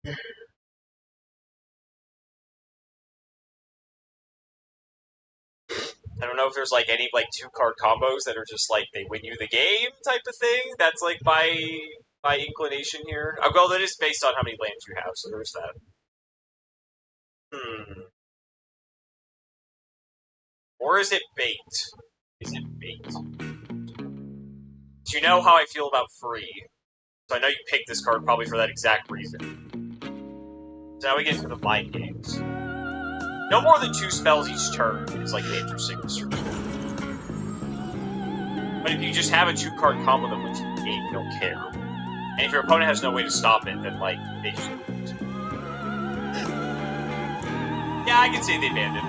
I don't know if there's like any like 2-card combos that are just like they win you the game type of thing. That's like my inclination here. Well, that is based on how many lands you have, so there's that. Or is it bait? Is it bait? Do you know how I feel about free? So I know you picked this card probably for that exact reason. So now we get into the mind games. No more than 2 spells each turn is like the interesting restriction. But if you just have a 2-card combo that wins the game, you don't care. And if your opponent has no way to stop it, then like they just lose. Yeah, I can say they banned it.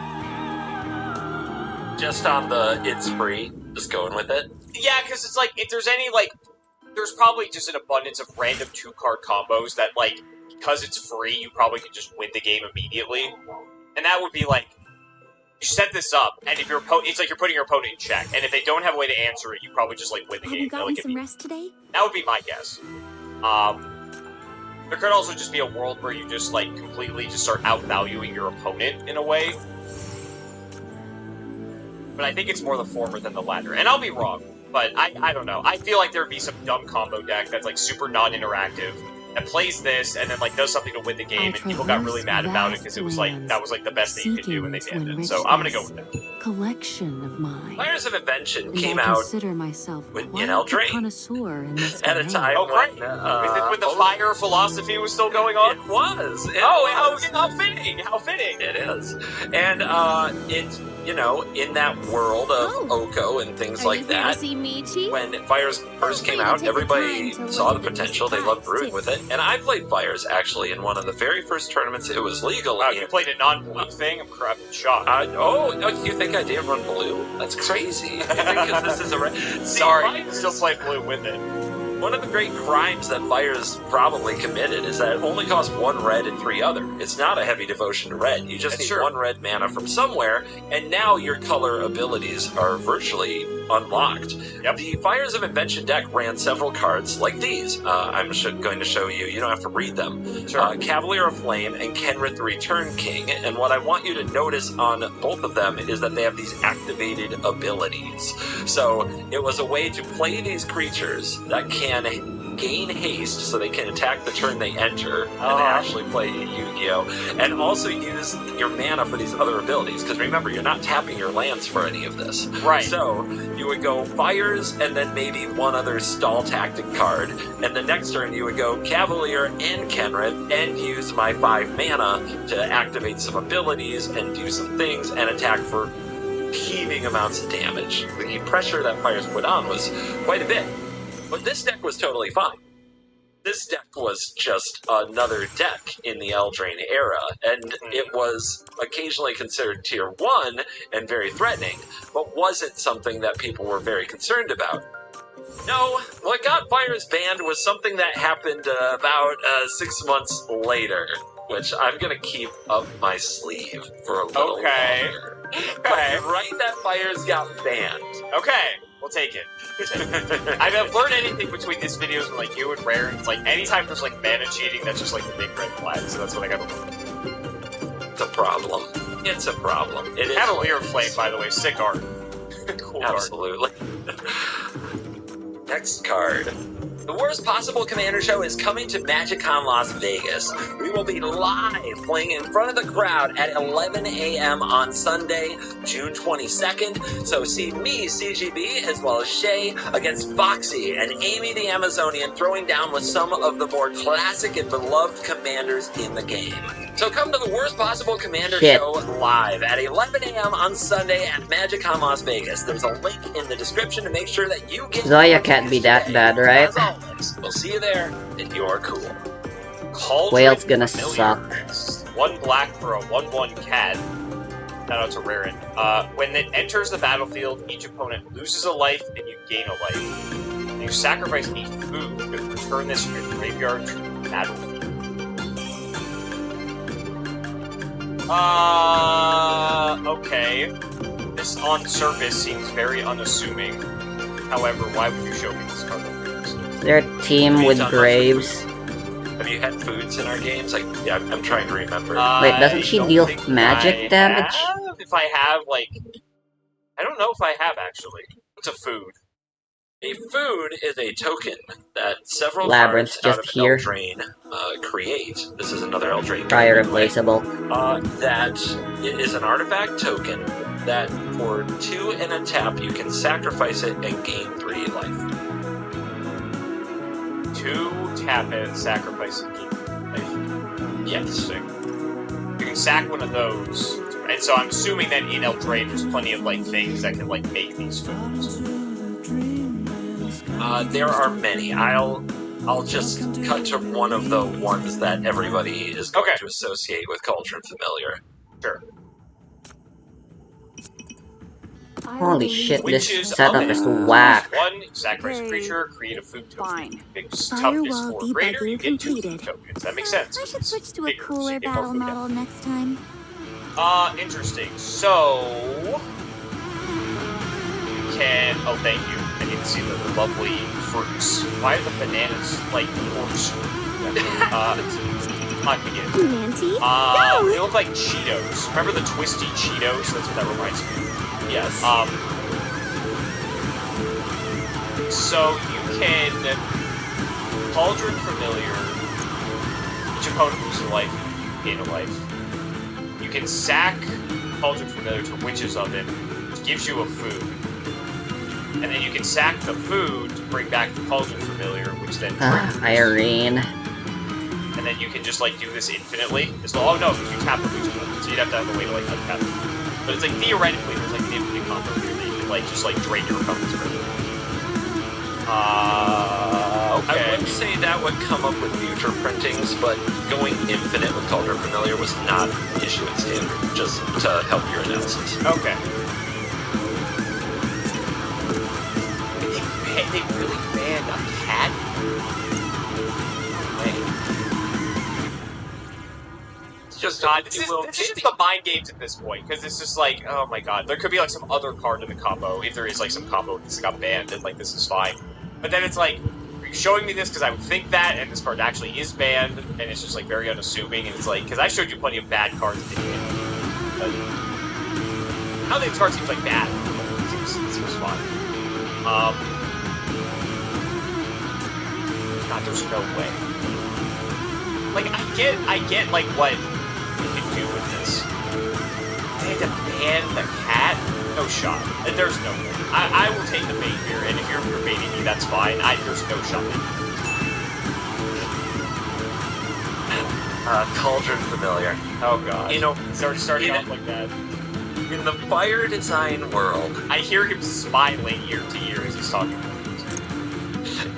Just on the it's free, just going with it. Yeah, because it's like if there's any like, there's probably just an abundance of random 2-card combos that like because it's free, you probably could just win the game immediately. And that would be like, you set this up, and if your opponent, it's like you're putting your opponent in check, and if they don't have a way to answer it, you probably just like win the game. Have you gotten like, some rest today? That would be my guess. There could also just be a world where you just like completely just start outvaluing your opponent in a way. But I think it's more the former than the latter, and I'll be wrong. But I don't know. I feel like there would be some dumb combo deck that's like super non-interactive that plays this and then like does something to win the game, and people got really mad about it because it was like that was like the best thing you could do, and they banned it. So I'm gonna go with that. Collection of mine. Fires of Invention came I out consider myself in quite Eldraine a connoisseur in this at a domain. time Oh, great! When the fire philosophy was still going on? It was. How fitting! How fitting! It is. And it's, you know, in that world of Oko and things like that, when Fires first came out, everybody saw the potential. They loved brewing with it. And I played Fires, actually, in one of the very first tournaments it was legal. Wow, you played a non-blue thing? I'm shocked. You think I did run blue? That's crazy. Because this is a Sorry, you still play blue with it. One of the great crimes that Fires probably committed is that it only costs 1 red and 3 other. It's not a heavy devotion to red. You just need 1 red mana from somewhere, and now your color abilities are virtually unlocked. Yep. The Fires of Invention deck ran several cards like these. I'm going to show you. You don't have to read them. Sure. Cavalier of Flame and Kenrith the Return King. And what I want you to notice on both of them is that they have these activated abilities. So it was a way to play these creatures that can gain haste so they can attack the turn they enter and they actually play Yu-Gi-Oh! And also use your mana for these other abilities, because remember, you're not tapping your lands for any of this. Right. So you would go Fires and then maybe one other stall tactic card, and the next turn you would go Cavalier and Kenrith and use my 5 mana to activate some abilities and do some things and attack for heaving amounts of damage. The pressure that Fires put on was quite a bit. But this deck was totally fine. This deck was just another deck in the Eldraine era, and it was occasionally considered tier 1 and very threatening, but wasn't something that people were very concerned about. No, what got Fires banned was something that happened about 6 months later, which I'm going to keep up my sleeve for a little longer. Okay. But right that Fires got banned. Okay. We'll take it. I've learned anything between these videos with like you and Rare, and it's like anytime there's like mana cheating, that's just like the big red flag, so that's what I gotta learn. It's a problem. It's a problem. It is. Cavalier of Flame, by the way, sick art. Cool Absolutely. Next card. The Worst Possible Commander Show is coming to MagicCon Las Vegas. We will be live playing in front of the crowd at 11 a.m. on Sunday, June 22nd. So see me, CGB, as well as Shay, against Foxy and Amy the Amazonian, throwing down with some of the more classic and beloved commanders in the game. So come to the Worst Possible Commander Show live at 11 a.m. on Sunday at MagicCon Las Vegas. There's a link in the description to make sure that you get... Zoya can't be that bad, right? As always, we'll see you there, and you're cool. Whale's gonna suck. 1 black for a 1/1 cat. Shout out to Raren. When it enters the battlefield, each opponent loses a life and you gain a life. And you sacrifice each food to return this from your graveyard to the battlefield. Okay. This on surface seems very unassuming. However, why would you show me this card? Their team with Graves. Have you had foods in our games? Yeah, I'm trying to remember. Wait, doesn't she I don't deal think magic I damage? have. If I have, like... I don't know if I have, actually. What's a food? A food is a token that several Labyrinth's cards out just of here. Eldraine create. This is another Eldraine Try token, by the way. replaceable. That it is an artifact token that for 2 and a tap you can sacrifice it and gain 3 life. 2, tap it, sacrifice and gain life. Yes. You can sack one of those, and so I'm assuming that in Eldraine there's plenty of like things that can like make these foods. There are many. I'll just cut to one of the ones that everybody is going to associate with Cauldron Familiar. Sure. Holy shit, this Witches setup oven. is whack. 1, sacrifice a creature, create a food token. If it's toughness 4 or greater, you get 2 food tokens. That makes sense. I should switch to a Bigger, so cooler you get more battle food. model next time. Interesting. So... you can... oh, thank you. And you can see the lovely fruits. Why are the bananas, like, corkscrew? Not begin. Nancy? They look like Cheetos. Remember the twisty Cheetos? That's what that reminds me of. Yes. So you can Cauldron Familiar. Each opponent loses a life, gain a life. You can sack Cauldron Familiar to Witch's Oven, which gives you a food. And then you can sack the food to bring back the Cauldron Familiar, which then Irene. and then you can just like do this infinitely. Oh no, because you tap the Witch's Oven, so you'd have to have a way to like untap it. But it's like theoretically there's like an infinite combo here that you can like just like drain your opponent's credit. Okay. I would say that would come up with future printings, but going infinite with Cauldron Familiar was not an issue in Standard, just to help your analysis. Okay. They really banned a cat? It's just God, this is just the mind games at this point, because it's just like, oh my god, there could be like some other card in the combo, if there is like some combo that got banned, and like this is fine. But then it's like, are you showing me this because I would think that, and this card actually is banned, and it's just like very unassuming, and it's like, because I showed you plenty of bad cards in the game. But I don't think this card seems like bad. It seems fun. God, there's no way. Like, I get like what you can do with this. They had to ban the cat? No shot. There's no way. I will take the bait here, and if you're baiting me, that's fine. There's no shot. Cauldron Familiar. Oh god. You know, starting off like that. In the fire design world, I hear him smiling ear to ear as he's talking about this.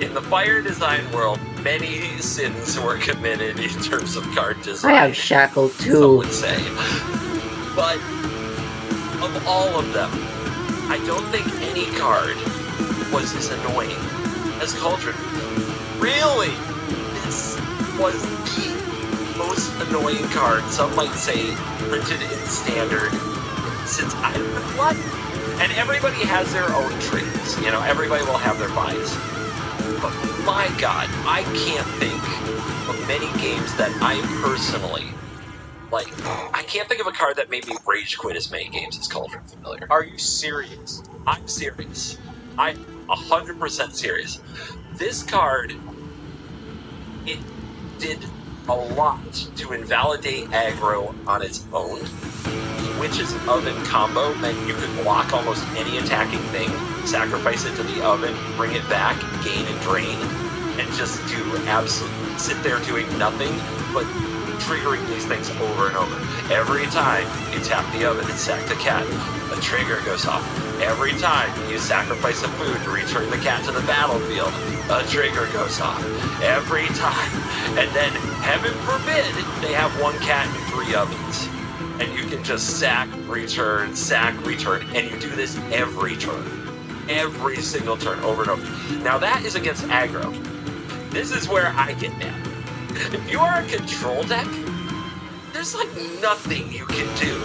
In the fire design world, many sins were committed in terms of card design. I have Shackle Some too. would say. But of all of them, I don't think any card was as annoying as Cauldron. Really? This was the most annoying card, some might say, printed in Standard since I've been blood. And everybody has their own traits. You know, everybody will have their bias. But my god, I can't think of many games that I personally like. I can't think of a card that made me rage quit as many games as Cauldron Familiar. Are you serious? I'm serious. I'm 100% serious. This card, it did a lot to invalidate aggro on its own. Witch's Oven combo meant you could block almost any attacking thing, sacrifice it to the oven, bring it back, gain and drain, and just do absolutely sit there doing nothing but triggering these things over and over. Every time you tap the oven and sack the cat, a trigger goes off. Every time you sacrifice a food to return the cat to the battlefield, a trigger goes off. Every time. And then, heaven forbid, they have 1 cat and 3 ovens. And you can just sack, return, and you do this every turn. Every single turn, over and over. Now that is against aggro. This is where I get mad. If you are a control deck, there's like nothing you can do.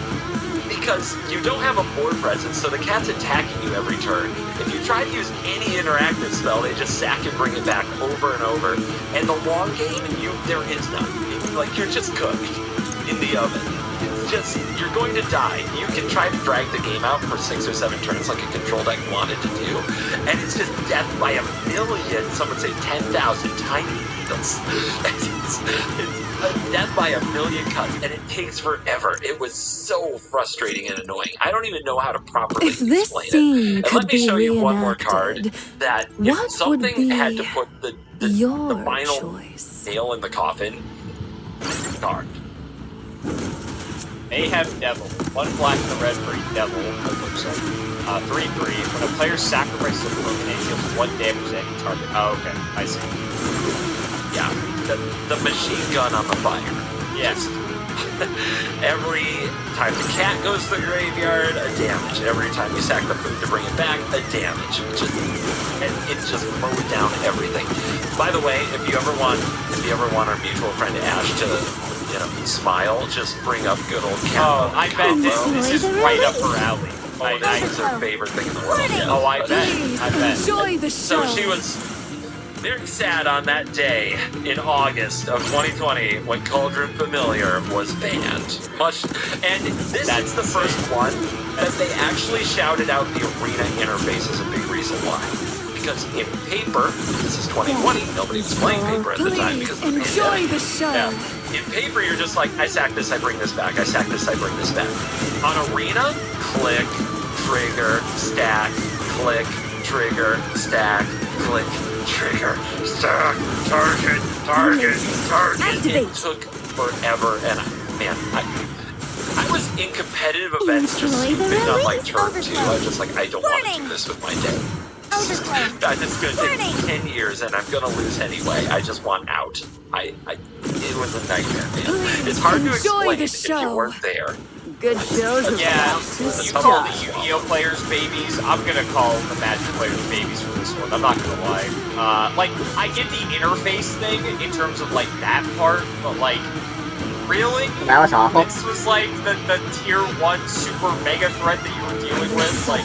because you don't have a board presence, so the cat's attacking you every turn. If you try to use any interactive spell, they just sack and bring it back over and over. And the long game, there is none. Like, you're just cooked in the oven. It's just, you're going to die. You can try to drag the game out for 6 or 7 turns like a control deck wanted to do, and it's just death by a million, some would say 10,000 tiny needles. It's death by a million cuts, and it takes forever. It was so frustrating and annoying. I don't even know how to properly If this explain scene it. And could let me be show you one more card reenacted, that what if would something be had to put the your final choice? nail in the coffin, card. Mayhem Devil. 1 black and a red for each devil. 3/3. When a player sacrifices a token, it deals 1 damage to any target. Oh, okay. I see. Yeah, the machine gun on the fire. Yes. Every time the cat goes to the graveyard, a damage. Every time you sack the food to bring it back, a damage. And it just mowed down everything. By the way, if you ever want our mutual friend Ash to, smile, just bring up good old cat. Oh, I bet this is right up her alley. It's her favorite thing in the world. Yeah. Oh, I bet. I bet. Enjoy the show. So she was very sad on that day in August of 2020 when Cauldron Familiar was banned. And this is the first one that they actually shouted out the arena interface as a big reason why. Because in paper, this is 2020, nobody was playing paper at the time because of the enjoy pandemic. the show. Yeah. In paper, you're just like, I sack this, I bring this back. I sack this, I bring this back. On arena, click, trigger, stack, click, trigger, stack, click, trigger, stack, target. Activate. It took forever, and I was in competitive events just Enjoy the scooping on like release. turn 2. I was just like, I don't want to do this with my day. Overflow. It's going to take 10 years, and I'm going to lose anyway. I just want out. It was a nightmare, man. It's hard to Enjoy explain the if you show. weren't there. Good shows are Yeah, about to you call the start. Yu-Gi-Oh players babies. I'm gonna call the Magic players babies for this one. I'm not gonna lie. I get the interface thing in terms of like that part, but like, really? That was awful. This was like the tier 1 super mega threat that you were dealing with. Like,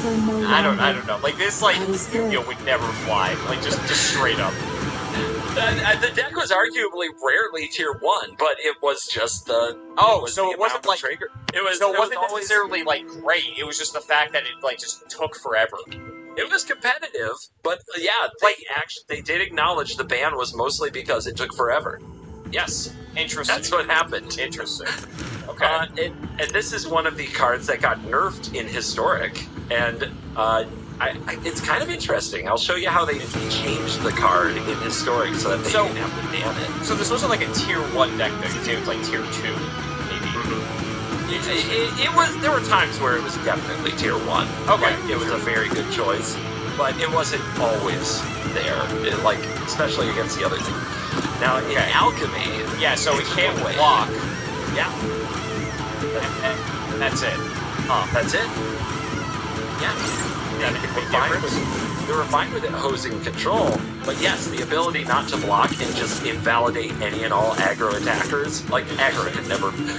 I don't know. Like this, like, Yu-Gi-Oh would never fly. Like just straight up. The deck was arguably rarely tier 1, but it was just the. So it wasn't like trigger. it wasn't necessarily like great. It was just the fact that it like just took forever. It was competitive, but yeah, they did acknowledge the ban was mostly because it took forever. Yes, Interesting. that's what happened. Interesting. Okay. And this is one of the cards that got nerfed in Historic, and it's kind of interesting. I'll show you how they changed the card in Historic so that they didn't have to ban it. So this wasn't like a tier 1 deck though. It was like tier 2, maybe. It was. There were times where it was definitely tier 1. Okay. It was a very good choice, but it wasn't always there. Especially against the other thing. Now in Alchemy, Yeah, so it it's can't one way. block. Yeah, And that's it. that's it. Yeah. That And make a they big were fine difference? with- They were fine with it hosing control, but yes, the ability not to block and just invalidate any and all aggro attackers. Like aggro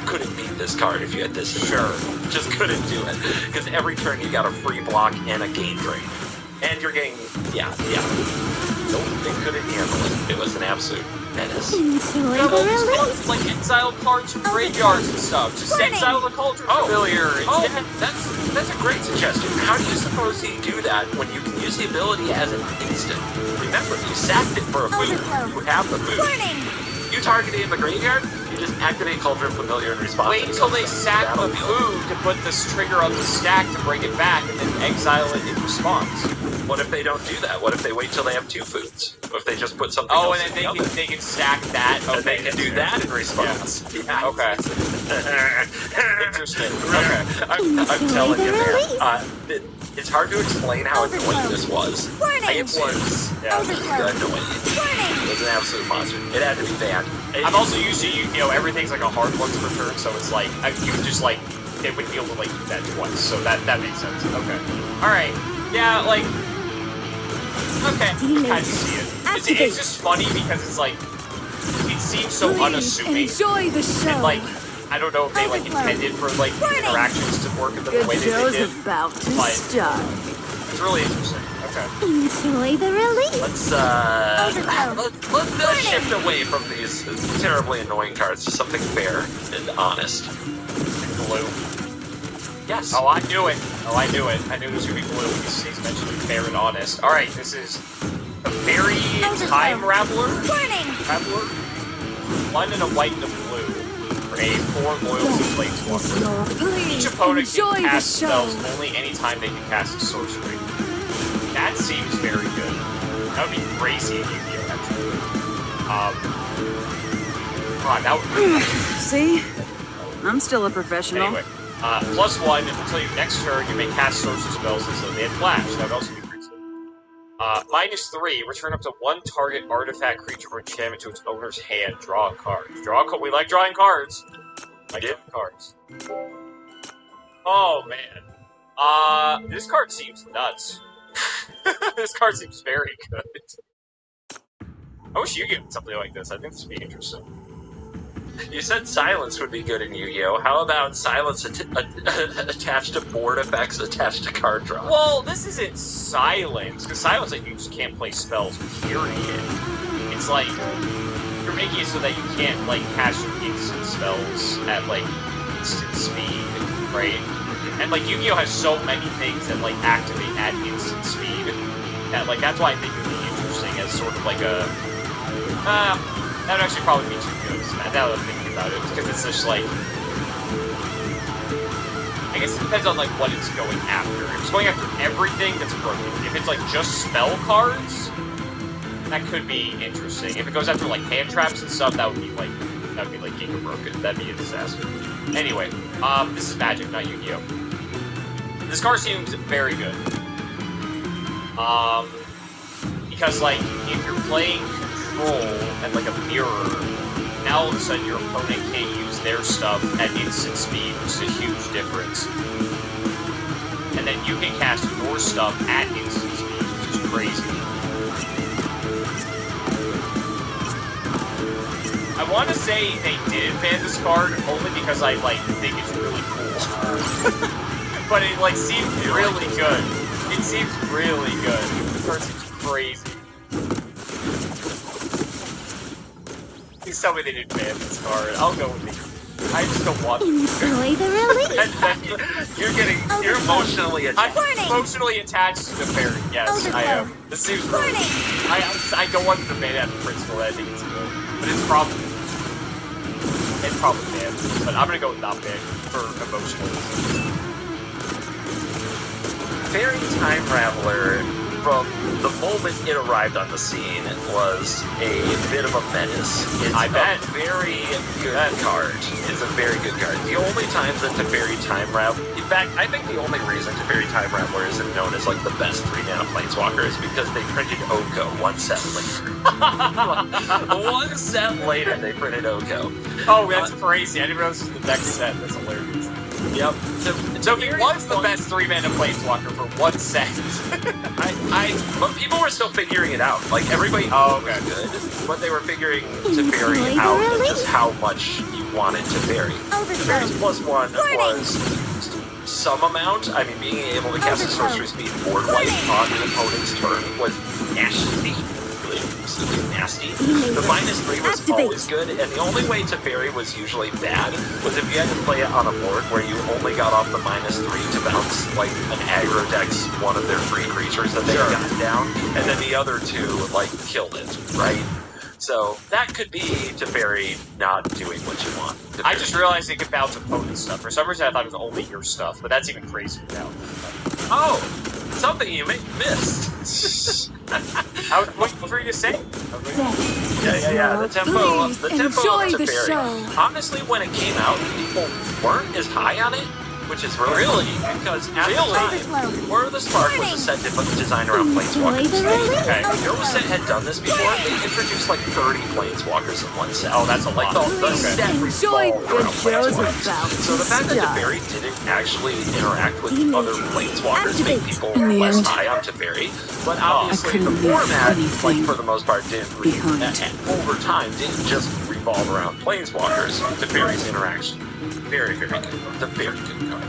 couldn't beat this card if you had this. Sure, just couldn't do it because every turn you got a free block and a gain drain, and you're getting Nope, they couldn't handle it. It was an absolute menace. Enjoy No, the just release. like exile cards from graveyards and stuff. Just Warning. exile the Cauldron Familiar. Oh, that's a great suggestion. How do you suppose you do that when you can use the ability as an instant? Remember, you sacked it for a food. Overflow. You have the food. Warning. You target it in the graveyard, you just activate Cauldron Familiar in response. Wait until they sack the That'll be food to put this trigger on the stack to bring it back, and then exile it in response. What if they don't do that? What if they wait till they have 2 foods? What if they just put something Oh, else and in then the oven? they can stack that. And they can do that in response. Yeah. Okay. Interesting. Okay. I'm telling you, Enjoy the man. It's hard to explain how annoying this was. Warning. It was Overflow. annoying. Warning. It was an absolute monster. It had to be banned. I'm also used to, everything's like a hard once per turn, so it's like, you can just like, they wouldn't be able to like do that twice, so that makes sense. Okay. Alright. Yeah, like, okay, I kind of see it. It's just funny because it's like, it seems so Please unassuming. enjoy the show. And like, I don't know if they like intended for like interactions to work in the Good way that they show's did. about to But- start. It's really interesting. Okay. Enjoy the release. Let's shift away from these terribly annoying cards to something fair and honest. Blue. Yes. Oh, I knew it. I knew it was gonna be blue because he's mentioned fair and honest. All right, this is a fairy time raveler. Warning. Traveler. One and a white and a blue. For a 4 loyalty planeswalker. Please Each opponent enjoy can the cast show. spells only anytime they can cast a sorcery. That seems very good. That would be crazy in Yu-Gi-Oh! Actually. That would be See? I'm still a professional. Anyway, +1 until your next turn, you may cast sorcery spells until they have flash. That would also be pretty good. -3, return up to 1 target artifact, creature, or enchantment to its owner's hand. Draw a card. We like drawing cards. Drawing cards. Oh man. This card seems nuts. This card seems very good. I wish you get something like this. I think this would be interesting. You said silence would be good in Yu-Gi-Oh! How about silence attached to board effects attached to card draw? Well, this isn't silence, because silence, like, you just can't play spells, period. It's like, you're making it so that you can't, like, cast your instant spells at, like, instant speed, right? And, like, Yu-Gi-Oh! Has so many things that, like, activate at instant speed, that, like, that's why I think it would be interesting as sort of like a... that would actually probably be too good, now that I'm thinking about it, because it's just like... I guess it depends on, like, what it's going after. If it's going after everything, that's broken. If it's, like, just spell cards, that could be interesting. If it goes after, like, hand traps and stuff, that would be, like, Giga broken. That'd be a disaster. Anyway, this is Magic, not Yu-Gi-Oh! This card seems very good. Because, like, if you're playing Control and, like, a mirror, now all of a sudden your opponent can't use their stuff at instant speed, which is a huge difference. And then you can cast your stuff at instant speed, which is crazy. I want to say they did ban this card only because I, like, think it's really cool. But it, like, seems really good. It seems really good. This card seems crazy. Please tell me they didn't ban this card. I'll go with it. I just don't want to. Enjoy the release. You're emotionally attached. I'm emotionally attached to the fairy. Yes, I am. This seems really good. I don't want them to ban it as a principle. I think it's good. But it's probably banned. But I'm gonna go with not banned for emotional reasons. Fairy Time Raveler, from the moment it arrived on the scene, was a bit of a menace. It's I bet. a very good card. It's a very good card. The only times that Teferi Time Raveler... In fact, I think the only reason Teferi Time Raveler isn't known as, like, the best 3-mana Planeswalker is because they printed Oko 1 set later. 1 set later, they printed Oko. Oh, that's crazy. I didn't realize this was the next set. That's hilarious. Yep. So he was the best 3-mana Planeswalker for 1 set. But people were still figuring it out. Like, everybody Oh, okay. was good, but they were figuring Teferi out and just how much you wanted Teferi. Teferi's +1 was some amount. I mean, being able to cast a sorcery speed board wipe on an opponent's turn was nasty. Nasty. The -3 was always good, and the only way Teferi was usually bad was if you had to play it on a board where you only got off the -3 to bounce, like, an aggro deck's one of their 3 creatures that they got down, and then the other 2, like, killed it, right? So, that could be Teferi not doing what you want. I just realized they could bounce opponent stuff. For some reason, I thought it was only your stuff, but that's even crazier now. Oh! Something you missed. What were you saying? Yeah. The tempo of enjoy the Teferi. show. Honestly, when it came out, people weren't as high on it, which is really because at the time, War of the Spark was a set designed around Planeswalkers. Okay. No set had done this before. They introduced like 30 Planeswalkers in 1 set. Oh, that's a lot. The set Enjoy revolved good around shows Planeswalkers. about So the fact that start. Teferi didn't actually interact with other Planeswalkers made people In the less end, high on Teferi. But obviously the couldn't leave format, like anything for the most part, didn't behind. over time didn't just revolve around Planeswalkers. Teferi's interaction Very, very good. It's a very good card.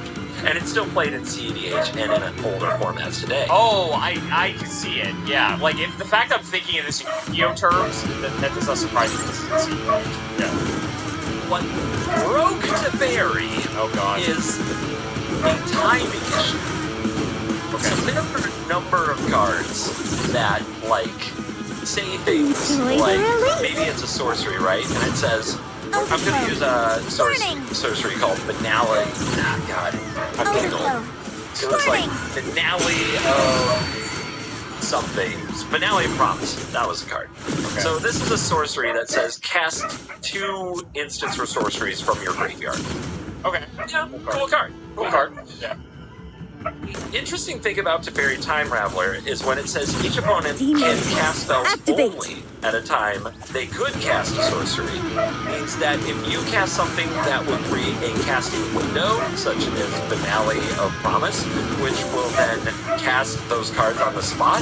And it's still played in CEDH and in older formats today. Oh, I can see it. Yeah, like if the fact I'm thinking of this in Yu-Gi-Oh terms, that does not surprise me. This is CEDH. Yeah. What broke Teferi is a timing issue. Okay. So there are a number of cards that, like, say things like, maybe it's a sorcery, right? And it says, I'm going to use a sorcery called Finale. Ah, God. I'm getting old. So it's like Finale of something. Finale of Promise. That was a card. Okay. So this is a sorcery that says cast 2 instants or sorceries from your graveyard. Okay. Yeah, cool card. Cool card. Yeah. Interesting thing about Teferi Time Raveler is when it says each opponent can cast spells only at a time, they could cast a sorcery. Means that if you cast something that would create a casting window, such as Finale of Promise, which will then cast those cards on the spot,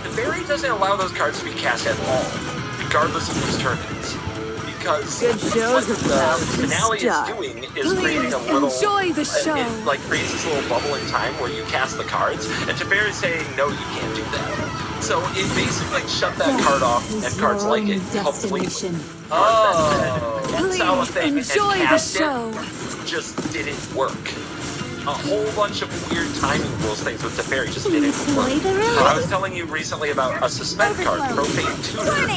Teferi doesn't allow those cards to be cast at all, regardless of whose turn it is. Because what the Finale is doing is creating a little, it like creates this little bubble in time where you cast the cards, and Teferi is saying, no, you can't do that. So it basically shut that card off, and cards like it completely. Oh, That's how a thing and cast it just didn't work. A whole bunch of weird timing rules things with Teferi just didn't work. I was telling you recently about a suspend card, Profane Tutor,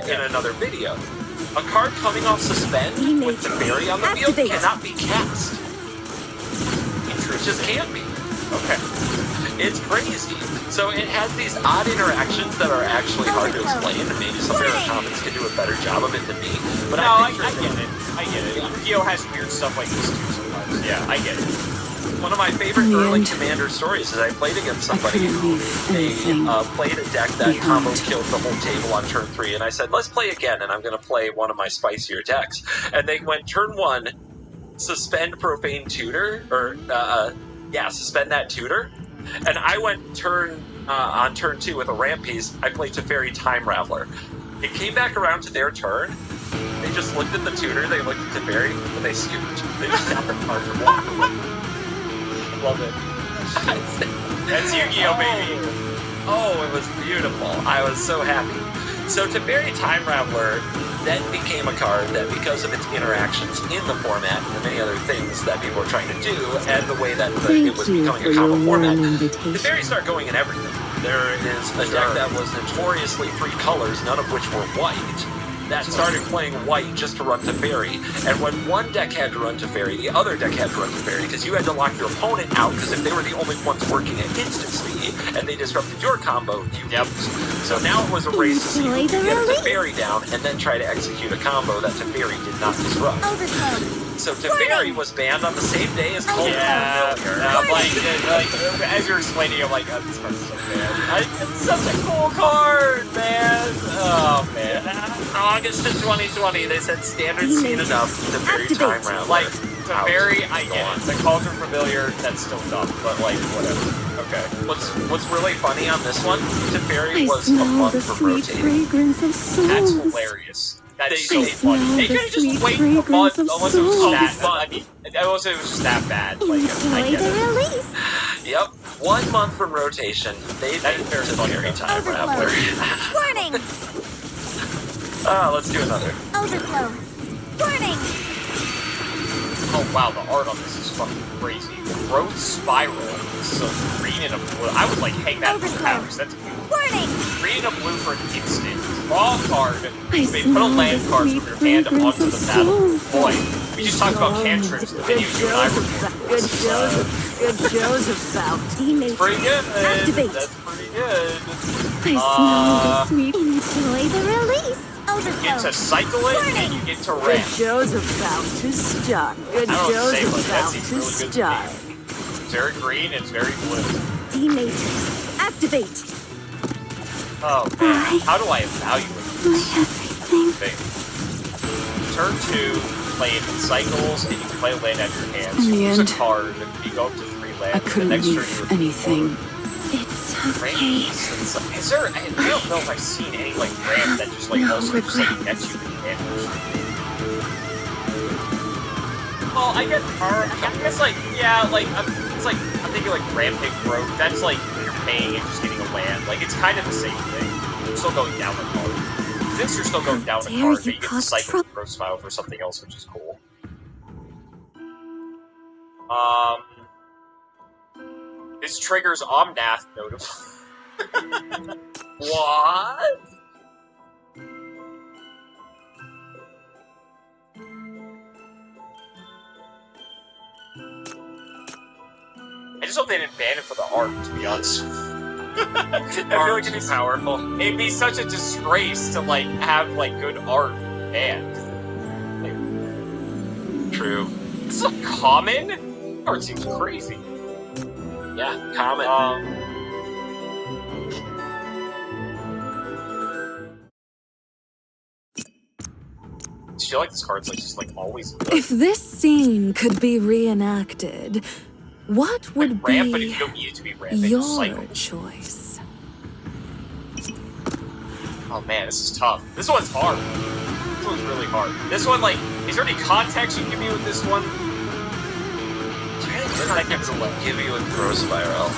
in another video. A card coming off suspend with Teferi on the field cannot be cast. It just can't be. Okay. It's crazy. So it has these odd interactions that are actually hard to explain, and maybe some of your comments can do a better job of it than me. But no, I get it. I get it. Yu-Gi-Oh has weird stuff like this too sometimes. Yeah, I get it. One of my favorite early Commander stories is I played against somebody who played a deck that combo killed the whole table on turn 3, and I said, let's play again, and I'm going to play one of my spicier decks. And they went turn 1, suspend Profane Tutor, or, suspend that tutor. And I went on turn 2 with a ramp piece, I played Teferi Time Raveler. It came back around to their turn, they just looked at the tutor, they looked at Teferi, and they scooped. They just got their cards and walked away. Love it. That's Yu-Gi-Oh, baby. Oh, it was beautiful. I was so happy. So Teferi Time Raveler then became a card that, because of its interactions in the format and the many other things that people were trying to do, and the way that it was becoming a combo format, Teferi started going in everything. There is a deck that was notoriously 3 colors, none of which were white, that started playing white just to run Teferi. And when one deck had to run Teferi, the other deck had to run Teferi, because you had to lock your opponent out, because if they were the only ones working at instant speed, and they disrupted your combo, you lose. So now it was a race to see who could get a Teferi down, and then try to execute a combo that Teferi did not disrupt. So Teferi was banned on the same day as Cold as you're explaining, I'm like, oh, this card's so bad. It's such a cool card, man. Oh, man. August of 2020, they said standard seen enough. Teferi Time Raveler. Like, Teferi, I get it. The Cauldron Familiar, that's still dumb, but like, whatever. Okay. What's really funny on this one, Teferi was a month from rotating. That's hilarious. That's so funny. They could have just waited a month unless it was that bad. I mean, unless it was just that bad. Like, I get it. Yep. 1 month from rotation. They made Teferi Time Raveler. Warning! Let's do another. Overflow. Warning! Oh wow, the art on this is fucking crazy. Growth Spiral. So green and a blue. I would like hang that in the house. That's beautiful. Warning! Green and a blue for an instant. Draw a card. Put a land card from your hand onto the battle. Boy, we just talked about cantrips. The video you and I recorded. Good Joseph out. Pretty good. Activate. That's pretty good. I smell the sweet. Enjoy the release. You get to cycle it and you get to Good ramp. Joseph out to start. Good I don't know what to say, but Joseph that out seems to really good start. to me. It's very green and it's very blue. D-Matrix. Activate. Oh man, how do I evaluate My this thing? Turn 2, play it in cycles, and you can play a land out of your hand. So In the you use end, a card, you go up to 3 lands, I and the couldn't next turn leave you anything. It's okay. ramp. Is there? I don't know if I've seen any like ramp that just like No also just like nets regrets. you with damage. Well, I guess like, yeah, like, it's like, I'm thinking like Rampant Growth, that's like, you're paying and just getting a land. Like, it's kind of the same thing. You're still going down the card. Since you're still going down the card, but you get to cycle Growth Smile for something else, which is cool. This triggers Omnath notable. What? I just hope they didn't ban it for the art, to be honest. I feel like it'd be powerful. It'd be such a disgrace to like have like good art banned. True. This is a common? Art seems crazy. Yeah, common. I feel like this card's like just like always good. If this scene could be reenacted, what would like ramp, but be if you don't need it to be ramp, they your just cycle. choice? Oh man, this is tough. This one's hard. This one's really hard. This one, like, is there any context you can give me with this one? I can give you a Growth Spiral.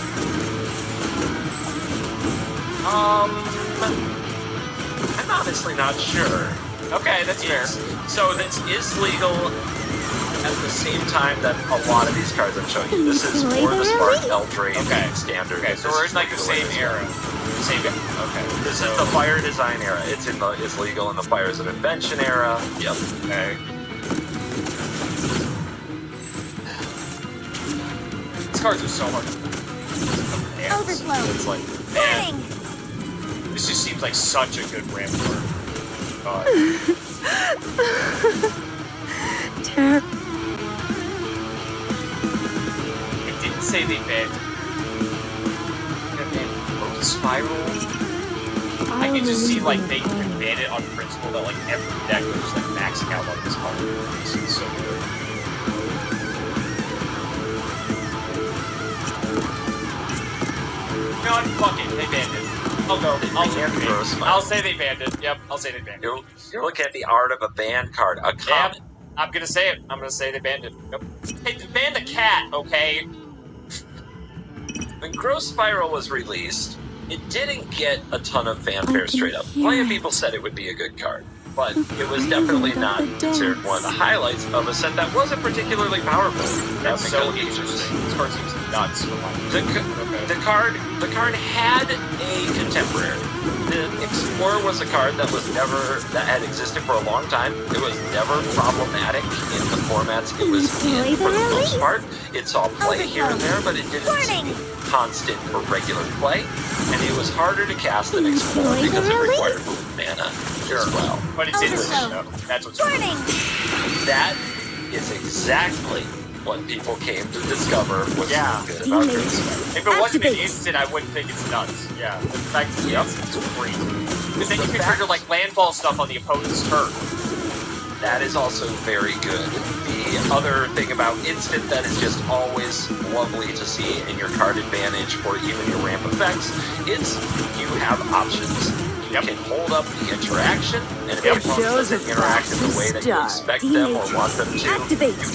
I'm honestly not sure. Okay, that's fair. So this is legal at the same time that a lot of these cards I'm showing you. This is more the Spark Eldraine standard. Okay, so we're in like the same era. Same. Okay. This is the Fire Design era. It's legal in the Fires of Invention era. Yep. Okay. These cards are so hard. Overflow. It's like, man, Burning. this just seems like such a good ramp card. God. It didn't say they banned. Growth Spiral. I can just see like they could ban it on principle that like every deck was just like maxing out on this card. This is so good. You know what? Fuck it. They banned it. I'll say they banned it. Yep, I'll say they banned it. You're looking at the art of a banned card, a common. Yep, I'm gonna say it. I'm gonna say they banned it. Yep. Hey, they banned the cat, okay? When Growth Spiral was released, it didn't get a ton of fanfare straight up. Plenty of people said it would be a good card, but it was definitely not considered one of the highlights of a set that wasn't particularly powerful. That's so interesting. This card seems nuts for my The card had a contemporary. The Explorer was a card that had existed for a long time. It was never problematic in the formats it was in for the most part. It saw play here and there, but it didn't seem constant or regular play. And it was harder to cast than Explorer because it required mana as well. But it's instant though. That's what's Burning. That is exactly what people came to discover was good about Growth Spiral. If it wasn't an instant, I wouldn't think it's nuts. Yeah. The fact that it's crazy. Because then you can trigger like landfall stuff on the opponent's turn. That is also very good. The other thing about instant that is just always lovely to see in your card advantage or even your ramp effects is you have options. You can hold up the interaction, and if your opponent doesn't interact in the way that you expect them or want them to, you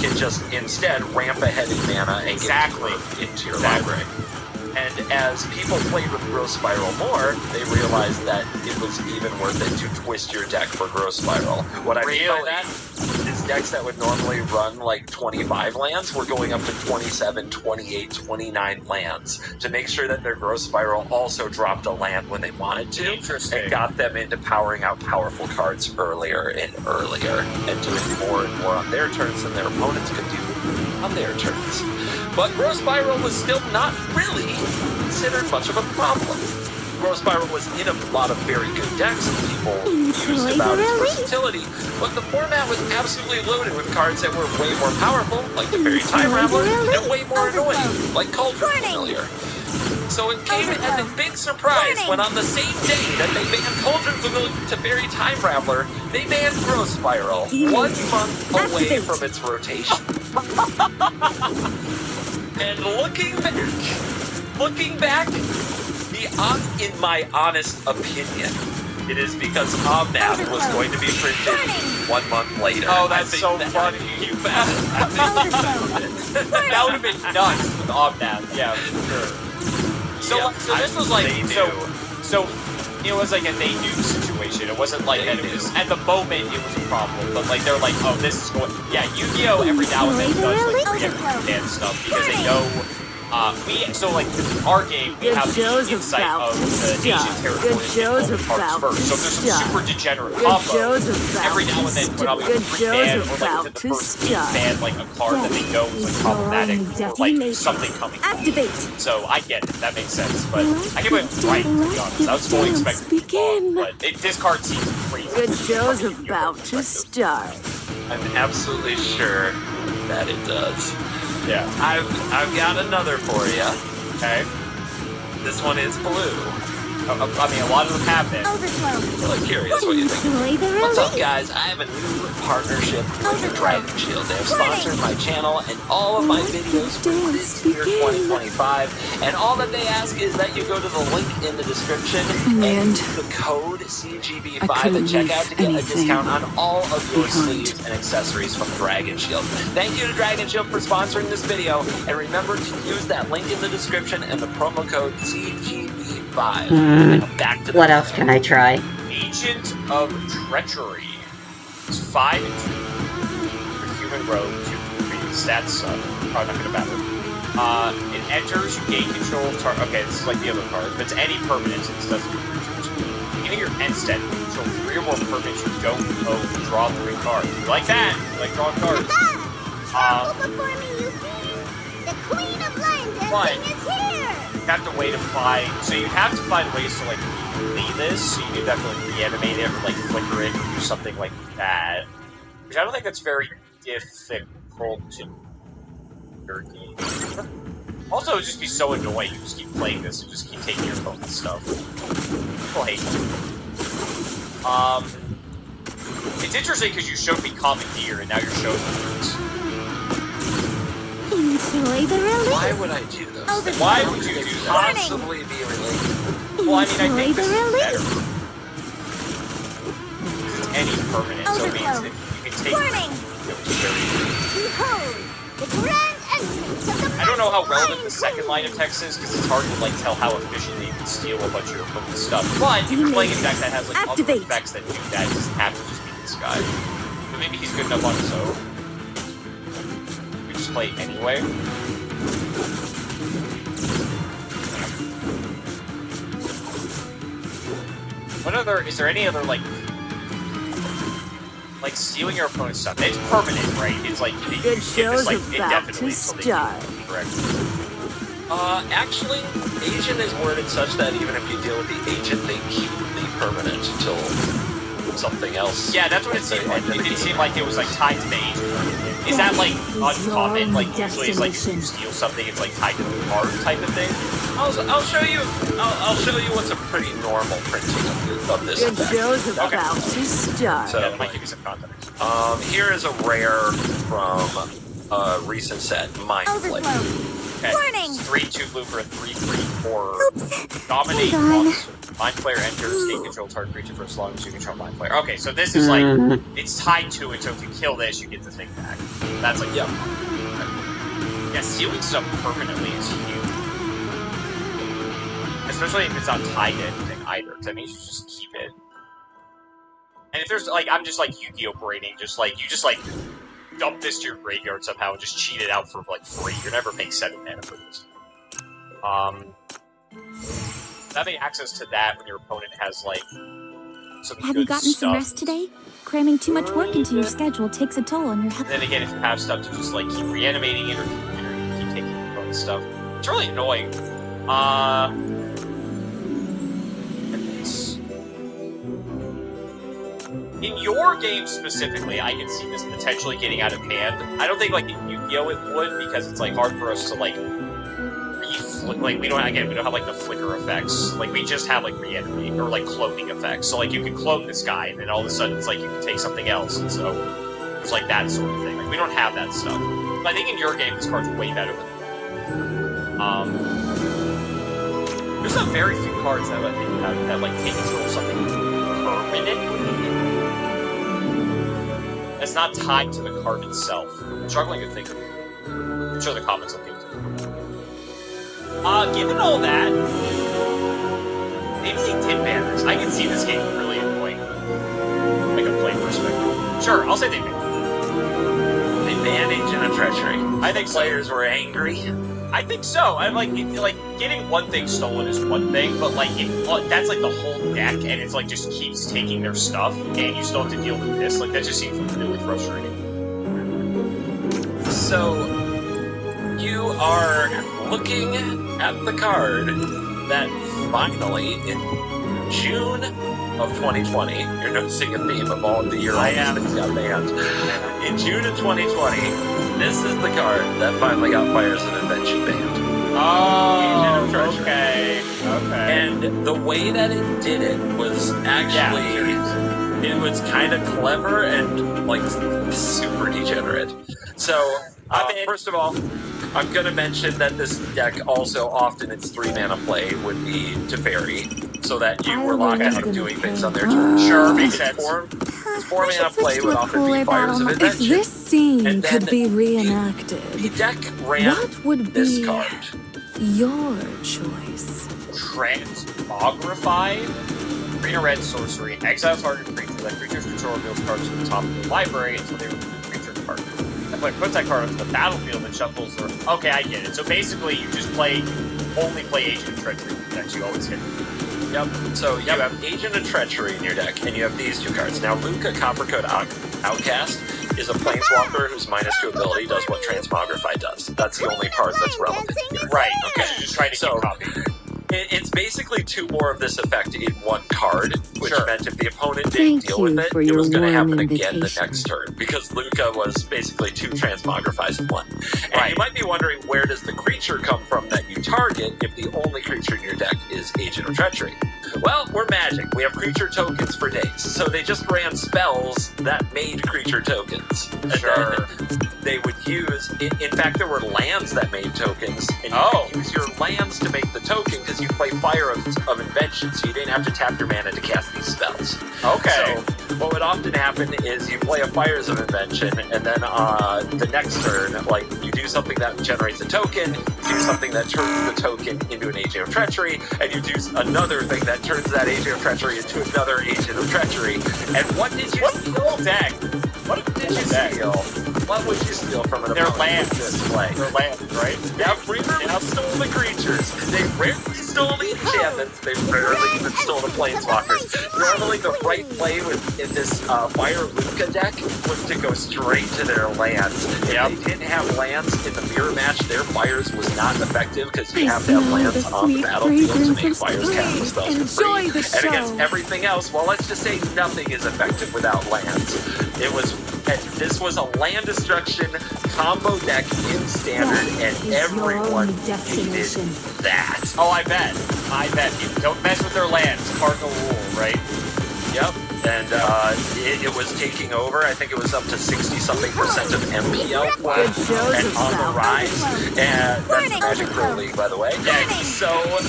can just instead ramp ahead in mana and get into your library. And as people played with Growth Spiral more, they realized that it was even worth it to twist your deck for Growth Spiral. What I mean by that is decks that would normally run like 25 lands were going up to 27, 28, 29 lands to make sure that their Growth Spiral also dropped a land when they wanted to and got them into powering out powerful cards earlier and earlier and doing more and more on their turns than their opponents could do on their turns. But Growth Spiral was still not really considered much of a problem. Growth Spiral was in a lot of very good decks and people used about its versatility, but the format was absolutely loaded with cards that were way more powerful, like the Fairy Time Raveler, and way more annoying, like Cauldron Familiar. So it came as a big surprise when on the same day that they banned Cauldron Familiar to Fairy Time Raveler, they banned Growth Spiral 1 month away from its rotation. And looking back, in my honest opinion, It is because Omnath was going to be printed 1 month later. Oh, that's so funny. You bastard. That would have been nuts with Omnath, yeah, for sure. So this was like, so it was like a they knew situation. It wasn't like that. It was at the moment it was a problem, but like they're like, oh, this is going. Yeah, Yu-Gi-Oh! Every now and then does like preemptive and stuff because they know. So like our game, we have the insight of the Asian territory and parts first. So if there's some super degenerate combo, every now and then when I'll be ban or like within the first week ban like a card that they know is like problematic or like something coming. Activate. So I get it, that makes sense. But I give it right, to be honest. I was fully expecting it to be wrong, but this card seems crazy. Good show's about to start. I'm absolutely sure that it does. Yeah. I've got another for you. Okay. This one is blue. I mean, a lot of them have been. Overflow. Really curious what you think. Enjoy the What's up, release. guys? I have a new partnership with the Dragon Shield. They have sponsored my channel and all of my videos for this year 2025. And all that they ask is that you go to the link in the description and use the code CGB5 at checkout to get a discount on all of your sleeves and accessories from Dragon Shield. Thank you to Dragon Shield for sponsoring this video. And remember to use that link in the description and the promo code CGB5. Back to What else can I try? Agent of Treachery. It's 5 and 2 for human rogue, 2 for stats. Probably not gonna matter. It enters, you gain control of target. Okay, this is like the other card, but it's any permanent. It doesn't do creatures. Beginning your end step, you control 3 or more permanents you don't own. Draw 3 cards. You like that? You like drawing cards? Before me, you fiend. The Queen of Lion Dancing is here. You have to wait to find. So you have to find ways to like lead this. So you do have to like reanimate it or like flicker it or do something like that. Which I don't think that's very difficult to do. Also, it would just be so annoying. You just keep playing this and just keep taking your opponent's stuff. People hate it. It's interesting because you showed me Commandeer and now you're showing me this. Enjoy the release. Why would I do those? Why would you do that? Possibly be related. Well, I mean, I think this is Enjoy the better. Because it's any permanent, so it means that you can take Warning. Behold, the grand entrance of the I don't know how relevant the second line of text is, because it's hard to like tell how efficiently you can steal a bunch of your opponent's stuff. But if you're playing a deck that has like other effects that do that, it doesn't have to just be this guy. But maybe he's good enough on his own. We just play anyway. What other? Is there any other like stealing your opponent's stuff? It's permanent, right? It's like you get this like indefinitely until they correct. Actually, Agent is worded such that even if you deal with the Agent, they keep the permanent until something else. Yeah, that's what it seemed like. It didn't seem like it was like tied to the Agent. Is that like uncommon? Like usually it's like if you steal something, it's like tied to the card type of thing. I'll show you. I'll show you what's a pretty normal printing of this. Good show's about to start. So, Yeah, that might give you some context. Here is a rare from a recent set, Mind Flayer. Okay. Warning. 3/2 blue for a 3/3 dominate once. Mind Flayer enters, gain control target creature for as long as you control Mind Flayer. Okay, so this is like it's tied to it. So if you kill this, you get the thing back. That's like Yep. Yeah, stealing stuff permanently is huge. Especially if it's not tied to anything either, because that means you just keep it. And if there's, like, I'm just, like, Yu-Gi-Oh! Braiding, just, like, you just, like, dump this to your graveyard somehow and just cheat it out for, like, free. You're never paying 7 mana for this. Having access to that when your opponent has, like, some Have good you gotten stuff. some rest today? Cramming too much work into your schedule takes a toll on your health. And then again, if you have stuff to just, like, keep reanimating it or keep taking your opponent's stuff. It's really annoying. In your game specifically, I can see this potentially getting out of hand. I don't think, like, in Yu-Gi-Oh! It would, because it's, like, hard for us to, like, like, we don't have, like, the flicker effects. Like, we just have, like, reanimate, or, like, cloning effects. So, like, you can clone this guy, and then all of a sudden it's like you can take something else, and so there's, like, that sort of thing. Like, we don't have that stuff. But I think in your game, this card's way better. There's not very few cards that, like, take control of something permanently? That's not tied to the card itself. I'm struggling to think of it. I'm sure the comments will give it to me. Given all that, maybe they did ban this. I can see this game really annoying from like a play perspective. Sure, I'll say they banned. They banned Agent of Treachery. I think Players were angry. I think so. I'm like getting one thing stolen is one thing, but like that's like the whole deck, and it's like just keeps taking their stuff, and you still have to deal with this. Like that just seems really frustrating. So you are looking at the card that finally in June of 2020, you're noticing a theme of all of the year all these things got banned. In June of 2020, this is the card that finally got Fires of Invention banned. Oh, okay. And the way that it did it was actually, it was kind of clever and like super degenerate. So, first of all, I'm going to mention that this deck also often its 3-mana play would be Teferi, so that you were locked out of doing things on their turn. Sure, makes sense. 4-mana play would often be Fires of If Invention. this scene could be The reenacted, deck ran what would this be card. your choice? Transmogrify. Green or red sorcery. Exile target creature. That creature's control reveals cards from the top of the library until they remove the creature card. That player puts that card onto the battlefield and shuffles the... Okay, I get it. So basically, you just only play Agent of Treachery that you always hit. Yep. So you have Agent of Treachery in your deck, and you have these two cards. Now, Luca Coppercoat Outcast is a planeswalker whose -2 ability does what Transmogrify does. That's the only part that's relevant here. Right. Okay. So just trying to keep copy. It's basically 2 more of this effect in 1 card, which meant if the opponent didn't Thank deal you with it, for it your was going to warm happen again the invitation. next turn, because Luca was basically 2 Transmogrifies in 1. And you might be wondering, where does the creature come from that you target if the only creature in your deck is Agent of Treachery? Well, we're Magic. We have creature tokens for days. So they just ran spells that made creature tokens. And then they would use... In fact, there were lands that made tokens. And you could use your lands to make the token because you play Fire of Invention, so you didn't have to tap your mana to cast these spells. Okay. So what would often happen is you play a Fires of Invention, and then the next turn, like, you do something that generates a token, you do something that turns the token into an Agent of Treachery, and you do another thing that turns that Agent of Treachery into another Agent of Treachery. And what did you steal? Deck. What did you steal? What would you steal from an opponent lands. with this play? Their lands, right? They rarely stole the creatures. They rarely stole the enchantments. They rarely even stole the planeswalkers. Normally, the right play in this Fire Luca deck was to go straight to their lands. If they didn't have lands in the mirror match, their Fires was not effective because you have to have lands on the battlefield to make Fires cast the spells for free. And against everything else, well, let's just say nothing is effective without lands. This was a land destruction combo deck in Standard, and everyone hated that. Oh, I bet. Don't mess with their lands. Cardinal rule, right? Yep. And it was taking over. I think it was up to 60-something% of MPL play, and on the rise. And that's the Magic Pro League, by the way. Yeah. So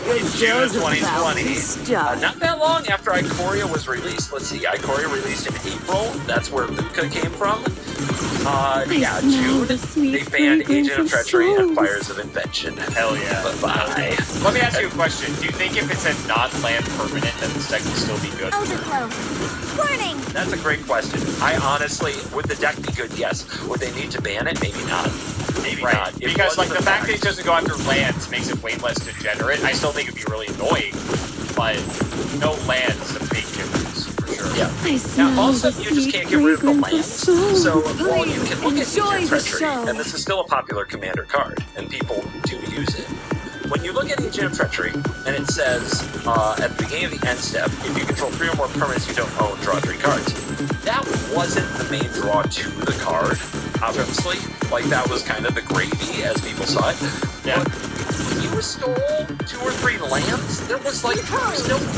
in June of 2020, not that long after Ikoria was released. Let's see, Ikoria released in April. That's where Luca came from. June, they banned Agent of Treachery and Fires of Invention. Hell yeah. Bye-bye. Let me ask you a question. Do you think if it's a non-land permanent, that this deck will still be good? Overflow. Warning. That's a great question. I honestly, would the deck be good? Yes. Would they need to ban it? Maybe not. Maybe not. Because like the fact that it doesn't go after lands makes it way less degenerate. I still think it'd be really annoying, but no lands is a big difference for sure. Yeah. Now also you just can't get rid of the lands. So while you can look at Agent of Treachery, and this is still a popular commander card, and people do use it. When you look at Agent of Treachery, and it says at the beginning of the end step, if you control 3 or more permanents you don't own, draw 3 cards. That wasn't the main draw to the card, obviously. Like, that was kind of the gravy, as people saw it. Yeah. But when you stole 2 or 3 lands, there was no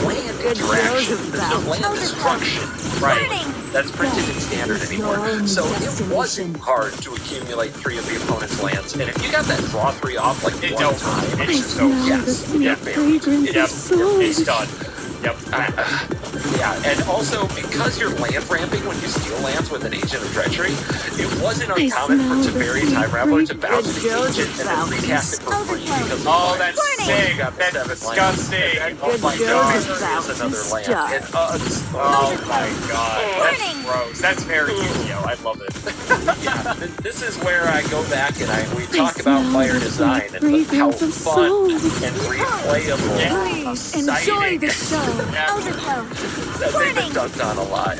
land interaction. There's no land destruction. Right. That's printed in Standard anymore. So it wasn't hard to accumulate 3 of the opponent's lands. And if you got that draw 3 off like one time, it's just so yes, it's done. Yep. Yeah, and also because you're land ramping when you steal lands with an Agent of Treachery, it wasn't uncommon for Tiberi Time Raveler to bounce the agent and then recast it for free because Oh, that's sick. got the That's 7 lands. disgusting. And Oh my god. There's another land. And, Oh my god. That's gross. That's very Yu-Gi-Oh! I love it. yeah, this is where I go back and we talk about player design and how fun and replayable. Please enjoy the show. Overflow. They've been dunked on a lot,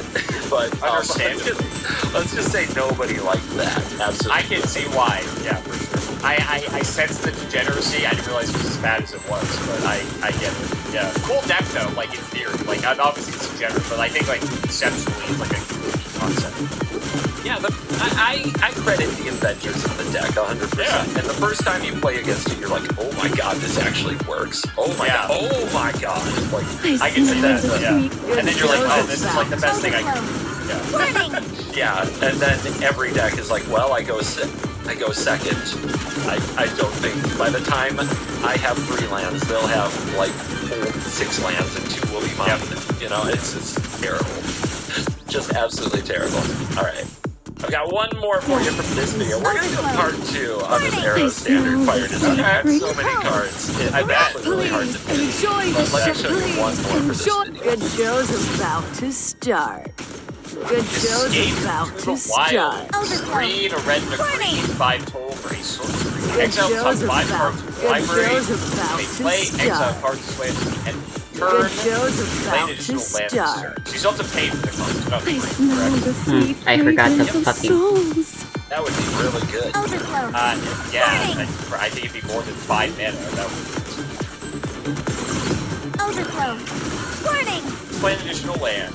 but Understandable. let's just say nobody liked that. Absolutely. I can see why. Yeah, for sure. I sensed the degeneracy. I didn't realize it was as bad as it was, but I get it. Yeah. Cool deck though, like in theory. Like obviously it's degenerate, but I think like conceptually it's like a cool concept. Yeah, I credit the inventors of the deck 100%. Yeah. And the first time you play against it, you're like, oh my god, this actually works. Oh my god. Oh my god. Like, I can see that. Yeah. And then you're like, oh, this is like the best thing I can do. Yeah. Warning. yeah, and then every deck is like, well, I go second. I don't think by the time I have 3 lands, they'll have like 6 lands and 2 will be mine. Yep. You know, it's terrible. Just absolutely terrible. Alright. I've got one more for you from this video. We're going to do part 2 on this Arrow Standard Fire Design. I have so many cards. I bet it's really hard to pick. Enjoy the But let me show. show you one more for this Enjoy. video. Good show's about to start. Good show's Escape about to to the start. wild. Overflow. 3 and a red and a green, 5 total for each sorcery. Good Exile top show's 5 about. cards from the Good library. show's about They to play, exile start. cards this way, and Good turn. show's Play about an to additional land this start. turn. So you still have to pay for the cards. I Correct. smell the sweet I forgot to fragrance of fucking- souls. That would be really good. Overflow. Yeah, I think it'd be more than 5 mana. That would Overflow. Warning. play an additional land.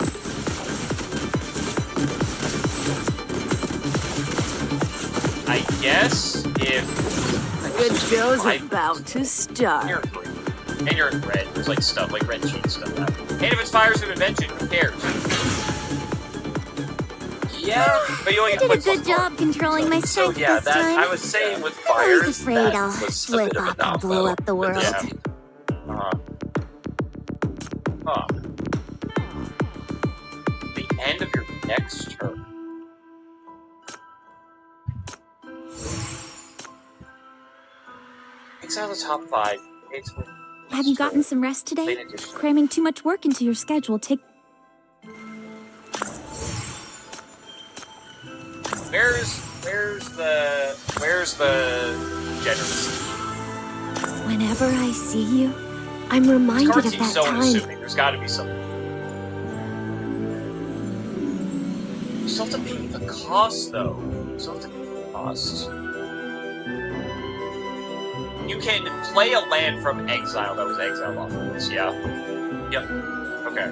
I guess if Good show's I- about to you're start. in green and you're in red, there's like stuff like red chain stuff. And if it's fires of invention, who cares? Yeah. But you only I get to did a play good plus job controlling my So strength yeah, this that time. I was saying with I fires, was afraid that I'll was a slip bit of up an and blow up the world. Yeah. The end of your next turn. Exile the top 5. Have you gotten some rest today? Play an additional. Cramming too much work into your schedule take Where's the generous? Whenever I see you, I'm This reminded card of seems that so time. unassuming. There's got to be something. You still have to pay the cost, though. You still have to pay the cost. You can play a land from exile that was exiled off of this, yeah? Yep. Okay.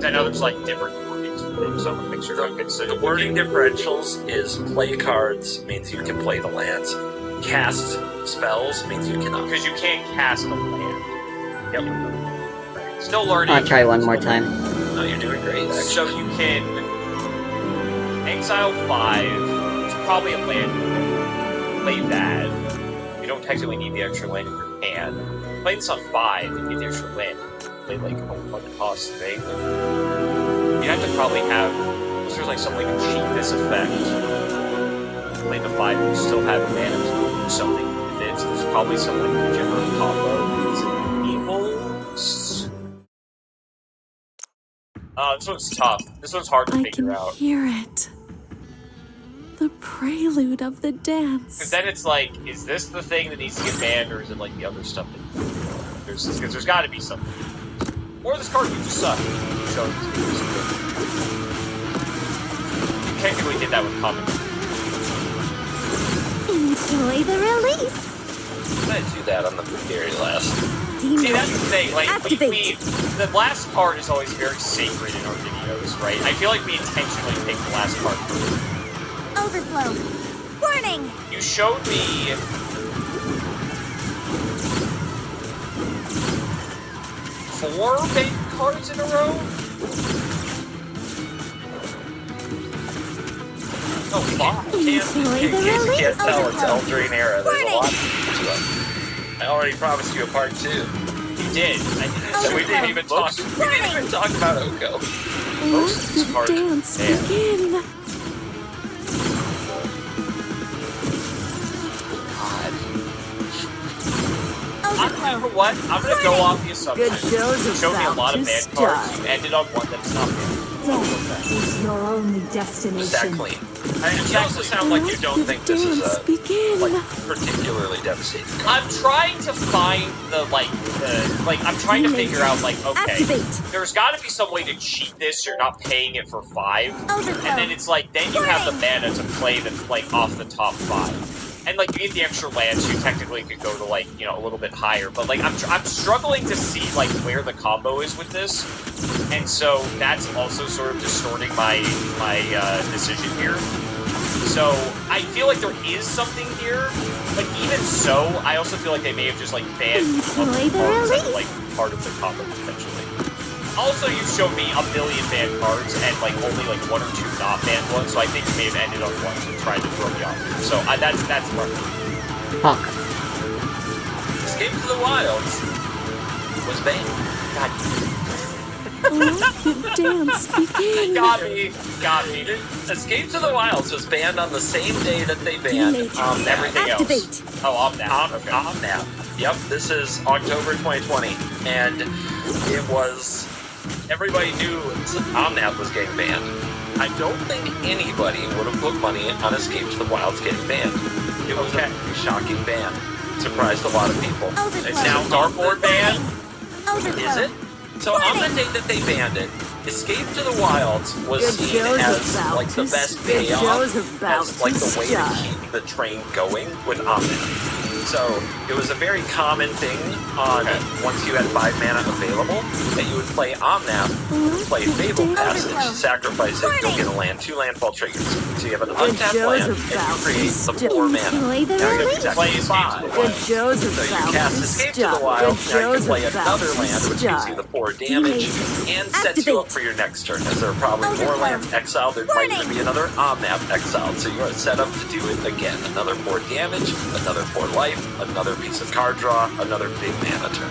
I know there's like different wordings for things, so I'm gonna make sure I fix it. The wording differentials is play cards means you can play the lands. Cast spells means you cannot. Because you can't cast a land. Yep. Still learning. I'll try one more time. No, you're doing great. Actually. So you can exile 5, which is probably a land. Play that. You don't technically need the extra land in your hand. Play this on 5 and get the extra land. Play like a 1 cost thing. You have to probably have. Unless there's like some way to cheat this effect. Play the 5 and you still have mana to do something with it. So there's probably some like general combo. Is it evil? This one's tough. This one's hard to I figure can out. hear it. The prelude of the Because dance. then it's like, is this the thing that needs to get banned, or is it like the other stuff that because there's got to be something. Or this card could just suck. So you technically did that with common. Enjoy the release. I do that on the very last. See, that's the thing. Like, Activate. the last card is always very sacred in our videos, right? I feel like we intentionally picked the last card. Overflow. Warning. You showed me 4 big cards in a row? Oh, 5. Enjoy the In case you release. can't tell, it's Overflow. Eldraine Era. There's a Warning. lot to it. I already promised you a part 2. did. I think We didn't even talk. We didn't even talk about Oko. Let is the hard. dance Yeah. begin. You know what? I'm gonna go off the assumption. Good show's You showed me a lot about of to bad cards. start. You ended on one that's not bad. Death is your only Just that destination. clean. And you also sound like you don't think this is a particularly devastating. I'm trying to find I'm trying to figure out, like, okay, Activate. there's got to be some way to cheat this. You're not paying it for 5, Overflow. and then it's like, then you have the mana to play the, like, off the top 5. And, like, you get the extra lands, you technically could go to, like, you know, a little bit higher. But, like, I'm struggling to see, like, where the combo is with this. And so that's also sort of distorting my decision here. So I feel like there is something here, but even so, I also feel like they may have just, like, banned other cards as, like, part of the combo, potentially. Also, you showed me a million banned cards, and, like, only, like, 1 or 2 not banned ones, so I think you may have ended on one and tried to throw me off. So, that's part of it. Fuck. Escape to the Wilds was banned. God, Let the dance begin. got me. Escape to the Wilds was banned on the same day that they banned Everything Activate. else. Oh, Omnap. Okay. Omnap. Yep, this is October 2020, and it was... Everybody knew Omnap was getting banned. I don't think anybody would have put money on Escape to the Wilds getting banned. It was a shocking ban. Surprised a lot of people. It's now Darkboard ban. Is it? So on the day that they banned it, Escape to the Wilds was Good seen show's as about like the to best good payoff, show's about as like to the way start. to keep the train going with Omnip. So it was a very common thing on once you had 5 mana available that you would play Omnap, play Fable Passage, sacrifice it, go get a land, 2 landfall triggers. So you have an untapped land and you create the 4 mana. Enjoy the Now you release. have Play exactly Escape to the 5. Good show's So you about cast to Escape to the start. Wild, Good now you can show's play about another to land, which gives you the 4 damage, and sets you up for your next turn, as there are probably more lands exiled. There might even be another Omnap exiled, so you are set up to do it again. Another 4 damage, another 4 life, another piece of card draw, another big mana turn.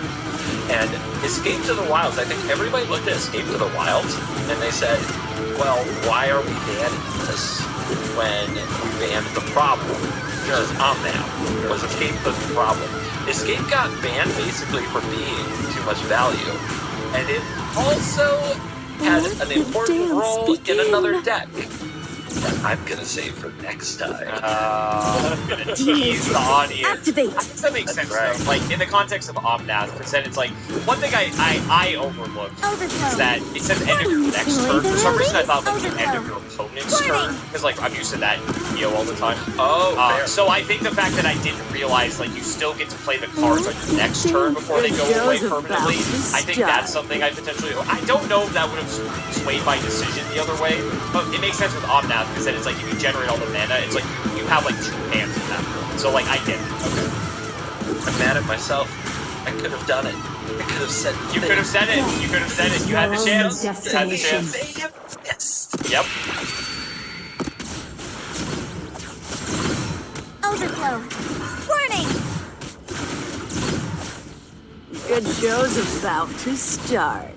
And Escape to the Wilds, I think everybody looked at Escape to the Wilds, and they said, well, why are we banning this when we banned the problem? Which is Omnap. Was Escape the problem? Escape got banned basically for being too much value, and it also had an important role in another deck that I'm gonna save for next time. I'm gonna tease the audience. Activate. I think that makes sense, though. Like, in the context of Omnath, because then it's like, one thing I overlooked is that it says end of your next turn. For some reason, I thought, like, the end of your opponent's turn, because, like, I'm used to that in Yu-Gi-Oh! All the time. Oh, fair. So I think the fact that I didn't realize, like, you still get to play the cards on your next turn before they go away permanently, I think that's something I potentially... I don't know if that would have swayed my decision the other way, but it makes sense with Omnath, because then it's like, if you generate all the mana, it's like, you have, like, 2 hands in that room. So, like, I get it. Okay. I'm mad at myself. I could have done it. I could have said You could have said it. You could have said it. You had the chance. You had the chance. Yes. Yep. Overflow. Warning. Good show's about to start.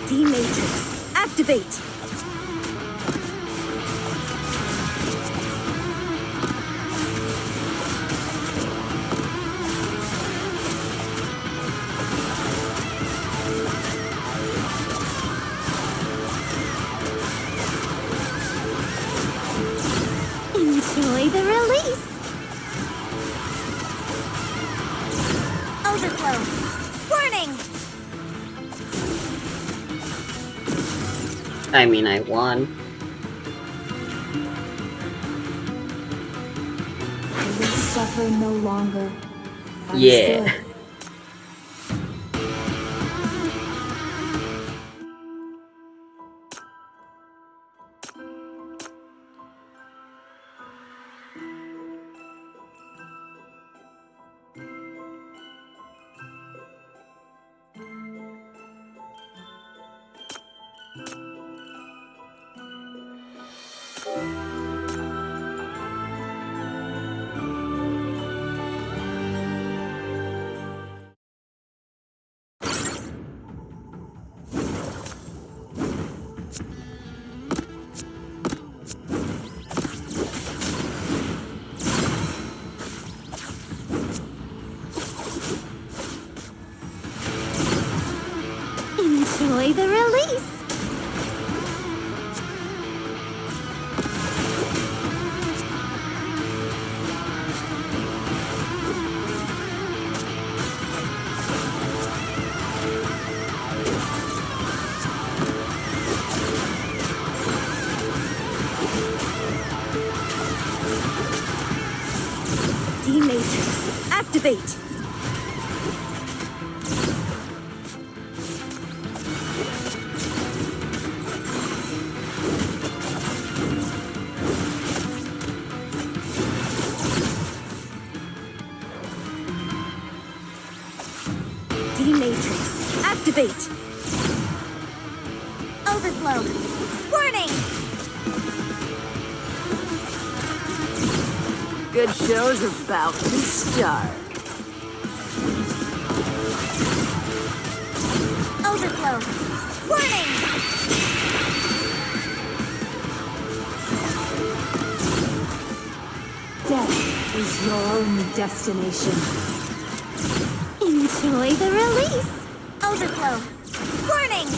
D-Matrix, activate! Enjoy the release. Overflow. Warning. I mean, I won. I will suffer no longer. Yeah. Understood. Enjoy the release. D-Matrix, activate! D-Matrix, activate! Overflow. Warning! Good show's about to start. Overflow. Warning! Death is your only destination. Enjoy the release. Overflow. Warning!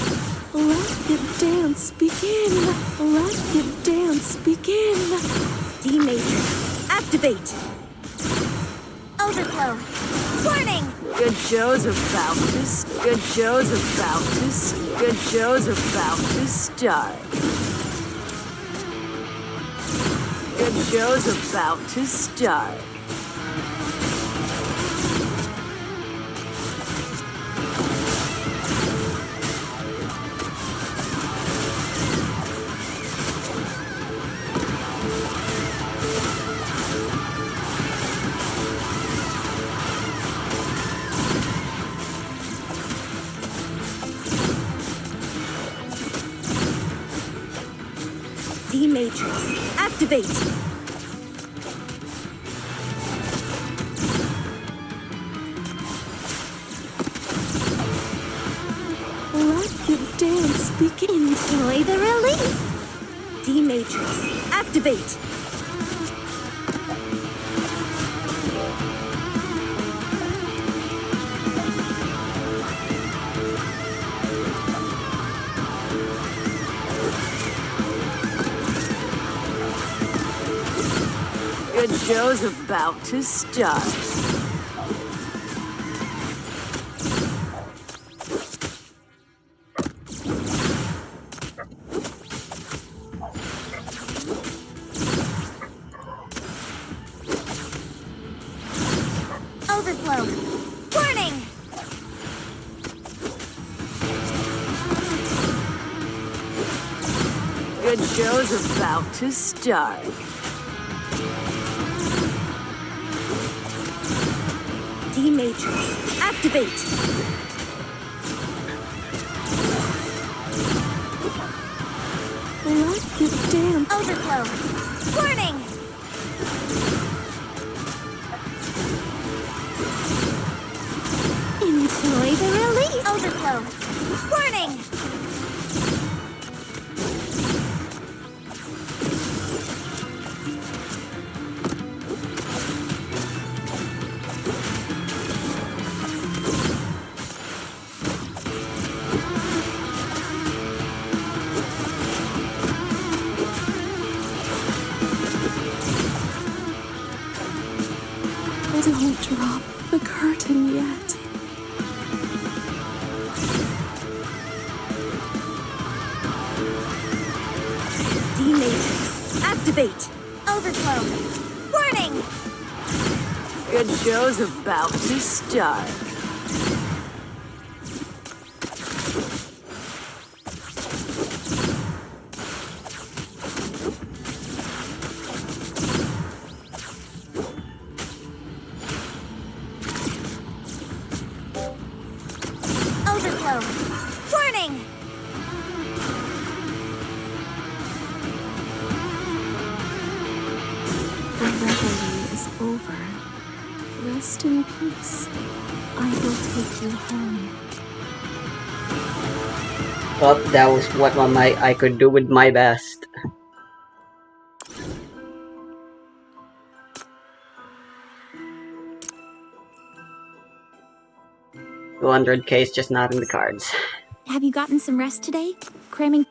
Let the dance begin. Let the dance begin. D-Matrix, activate! Overflow. Warning! Good show's about to. Good show's about to. Good show's about to start. Good show's about to start. D-Matrix, activate! Let the dance begin. Enjoy the release. D-Matrix, activate! Good show's about to start. Overflow. Warning! Good show's about to start. D-Matrix, activate! Let the dance. Overflow. Warning! Enjoy the release. Overflow. Warning! Don't drop the curtain yet. D-Matrix, activate! Overflow. Warning! Good show's about to start. Overflow. Warning! The revelry is over. Rest in peace. I will take you home. Well, that was what I could do with my best. 200k is just not in the cards. Have you gotten some rest today? Cramming.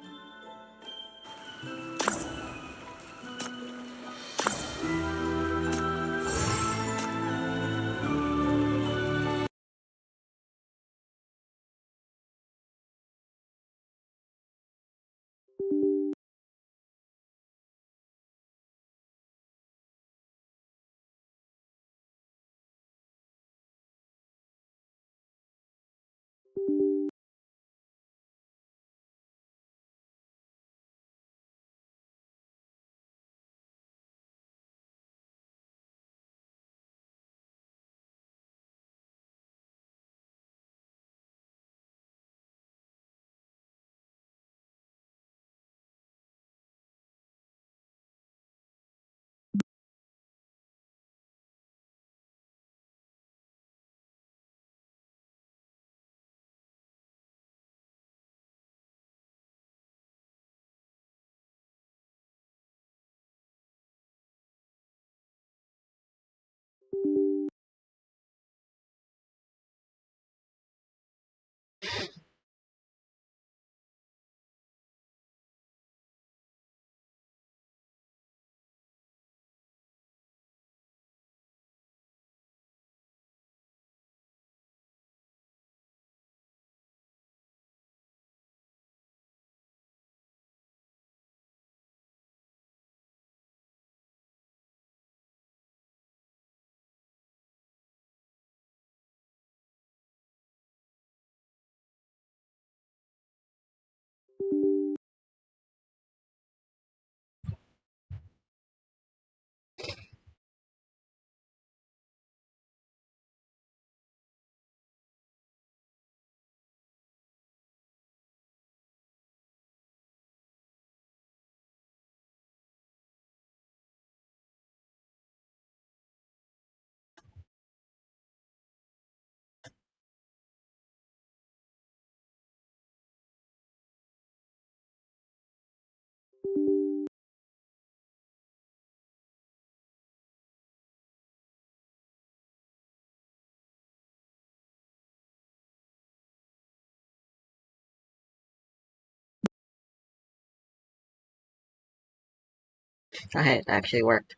It actually worked.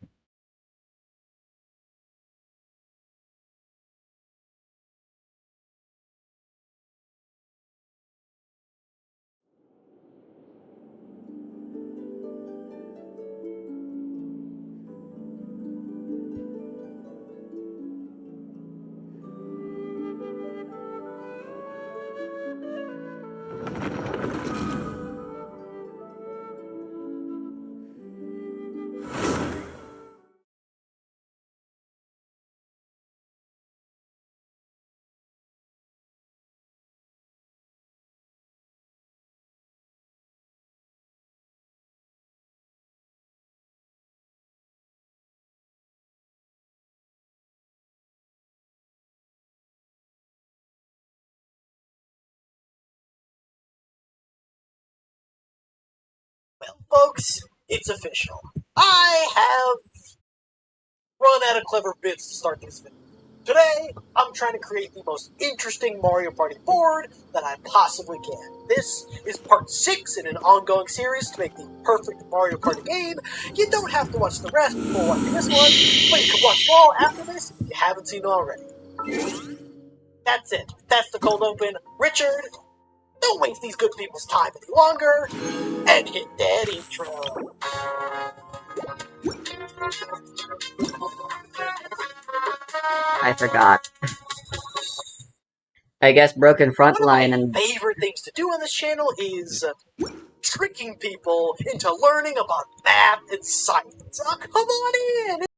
Well, folks, it's official. I have run out of clever bits to start this video. Today, I'm trying to create the most interesting Mario Party board that I possibly can. This is part 6 in an ongoing series to make the perfect Mario Party game. You don't have to watch the rest before watching this one, but you can watch it all after this if you haven't seen it already. That's it. That's the cold open. Richard, don't waste these good people's time any longer, and hit that intro. I forgot. I guess broken front One of line my and favorite things to do on this channel is tricking people into learning about math and science. Come on in!